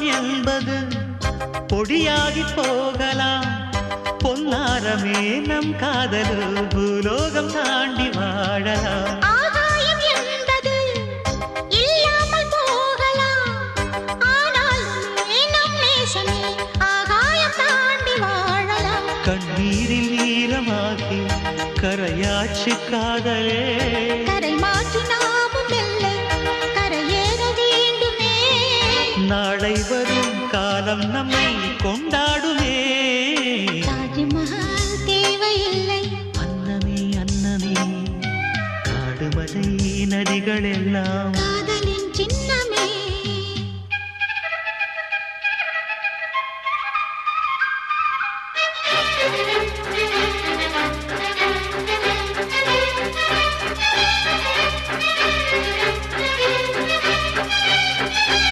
ஆகாயம் என்பது பொடியாகி போகலாம். பொன்னாரமே நம் காதல் பூலோகம் தாண்டி வாழலாம். ஆகாயம் என்பது இல்லாமல் போகலாம். ஆனால் நம் நேசமே ஆகாயம் தாண்டி வாழலாம். கண்ணீரில் ஈரமாகி கரையாச்சு காதலே. கரை மாற்றி நாமும் இல்லை கரையேற வேண்டுமே. நாளை வரும் காலம் நம்மை கொண்டாடுமே. தாஜ்மஹால் தேவையில்லை அன்னமே அன்னமே காடுமலை நதிகள் எல்லாம்